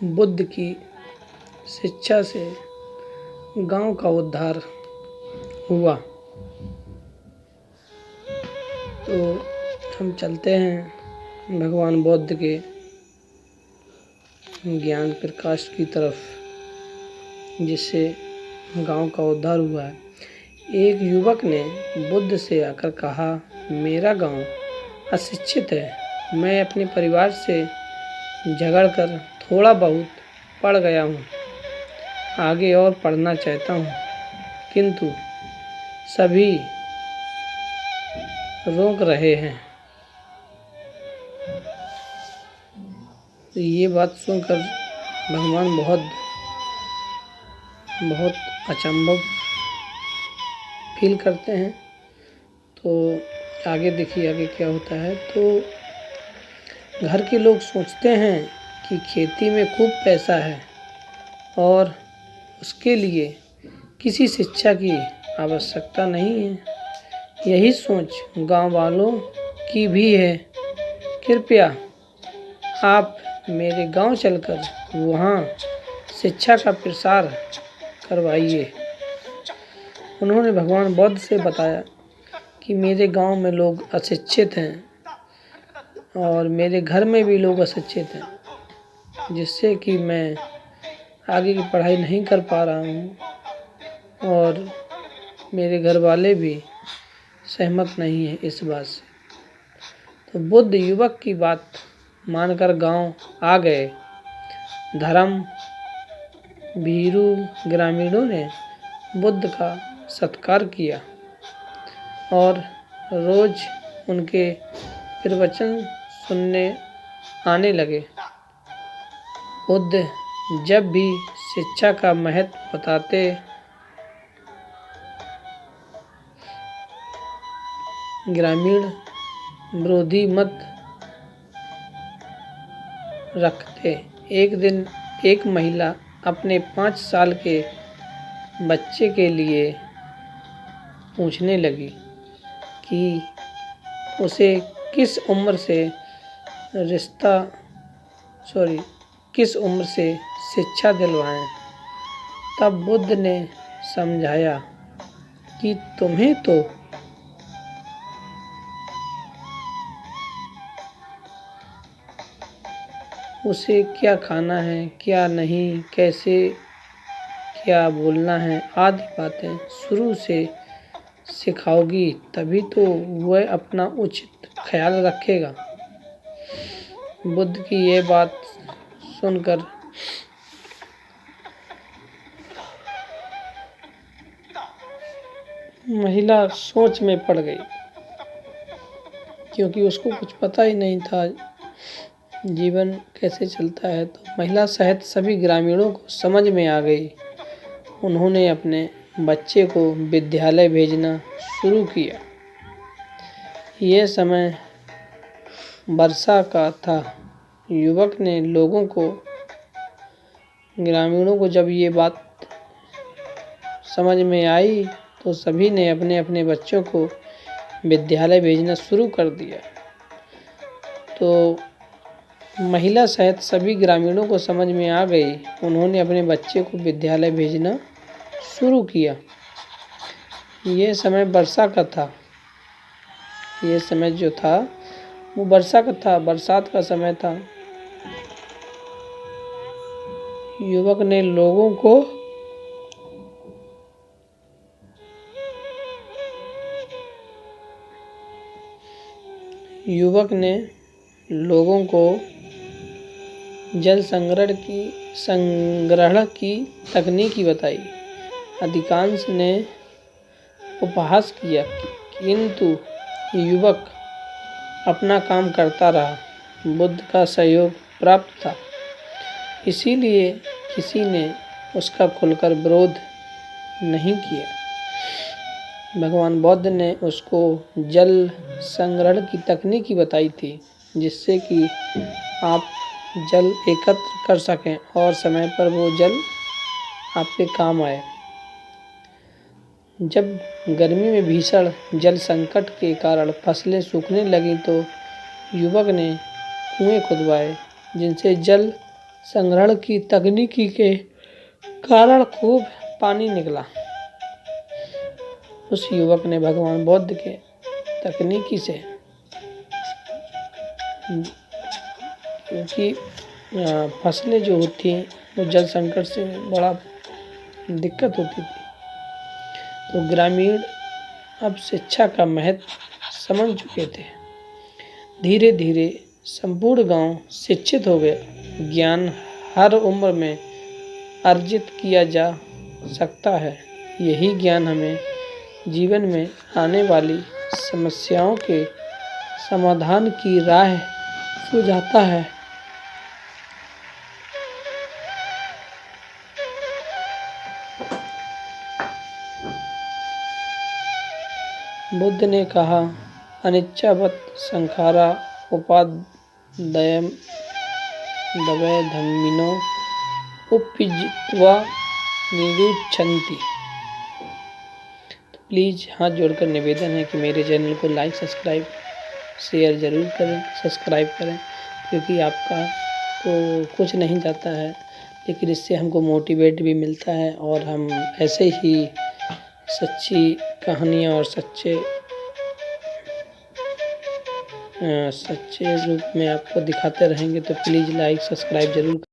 बुद्ध की शिक्षा से गांव का उद्धार हुआ। तो हम चलते हैं भगवान बुद्ध के ज्ञान प्रकाश की तरफ, जिससे गांव का उद्धार हुआ है। एक युवक ने बुद्ध से आकर कहा, मेरा गांव अशिक्षित है। मैं अपने परिवार से झगड़कर थोड़ा बहुत पढ़ गया हूँ। आगे और पढ़ना चाहता हूँ, किंतु सभी रोक रहे हैं। तो ये बात सुनकर भगवान बहुत अचंभव फील करते हैं। तो आगे देखिए आगे क्या होता है। तो घर के लोग सोचते हैं कि खेती में खूब पैसा है और उसके लिए किसी शिक्षा की आवश्यकता नहीं है। यही सोच गांव वालों की भी है। कृपया आप मेरे गांव चलकर वहां शिक्षा का प्रसार करवाइए। उन्होंने भगवान बुद्ध से बताया कि मेरे गांव में लोग अशिक्षित हैं और मेरे घर में भी लोग अशिक्षित हैं, जिससे कि मैं आगे की पढ़ाई नहीं कर पा रहा हूँ और मेरे घर वाले भी सहमत नहीं हैं इस बात से। तो बुद्ध युवक की बात मानकर गांव आ गए। धर्म भीरू ग्रामीणों ने बुद्ध का सत्कार किया और रोज उनके प्रवचन सुनने आने लगे। बुद्ध जब भी शिक्षा का महत्व बताते, ग्रामीण विरोधी मत रखते। एक दिन एक महिला अपने 5 साल के बच्चे के लिए पूछने लगी कि उसे किस उम्र से शिक्षा दिलवाएं। तब बुद्ध ने समझाया कि तुम्हें तो उसे क्या खाना है, क्या नहीं, कैसे क्या बोलना है आदि बातें शुरू से सिखाओगी, तभी तो वह अपना उचित ख्याल रखेगा। बुद्ध की यह बात सुनकर महिला सोच में पड़ गई, क्योंकि उसको कुछ पता ही नहीं था जीवन कैसे चलता है। तो महिला सहित सभी ग्रामीणों को समझ में आ गई। उन्होंने अपने बच्चे को विद्यालय भेजना शुरू किया। यह समय वर्षा का था। युवक ने ग्रामीणों को जब ये बात समझ में आई तो सभी ने अपने अपने बच्चों को विद्यालय भेजना शुरू कर दिया। तो महिला सहित सभी ग्रामीणों को समझ में आ गई। उन्होंने अपने बच्चे को विद्यालय भेजना शुरू किया। यह समय वर्षा का था। यह समय जो था वो वर्षा का था, बरसात का समय था। युवक ने लोगों को जल संग्रहण की तकनीकी बताई। अधिकांश ने उपहास किया, किंतु युवक अपना काम करता रहा। बुद्ध का सहयोग प्राप्त था, इसीलिए किसी ने उसका खुलकर विरोध नहीं किया। भगवान बुद्ध ने उसको जल संग्रहण की तकनीकी बताई थी, जिससे कि आप जल एकत्र कर सकें और समय पर वो जल आपके काम आए। जब गर्मी में भीषण जल संकट के कारण फसलें सूखने लगीं तो युवक ने कुएं खुदवाए, जिनसे जल संग्रहण की तकनीकी के कारण खूब पानी निकला। उस युवक ने भगवान बुद्ध के तकनीकी से, क्योंकि फसलें जो होती हैं वो जल संकट से बड़ा दिक्कत होती थी, तो ग्रामीण अब शिक्षा का महत्व समझ चुके थे। धीरे धीरे संपूर्ण गांव शिक्षित हो गया। ज्ञान हर उम्र में अर्जित किया जा सकता है। यही ज्ञान हमें जीवन में आने वाली समस्याओं के समाधान की राह सुझाता है। बुद्ध ने कहा, अनिच्छावत संखारा उपादयम दवै धम्मिनो उपजित्वा निरुच्छन्ति। तो प्लीज़ हाथ जोड़कर निवेदन है कि मेरे चैनल को लाइक, सब्सक्राइब, शेयर ज़रूर करें, सब्सक्राइब करें, क्योंकि आपका तो कुछ नहीं जाता है, लेकिन इससे हमको मोटिवेट भी मिलता है और हम ऐसे ही सच्ची कहानियाँ और सच्चे रूप में आपको दिखाते रहेंगे। तो प्लीज़ लाइक, सब्सक्राइब ज़रूर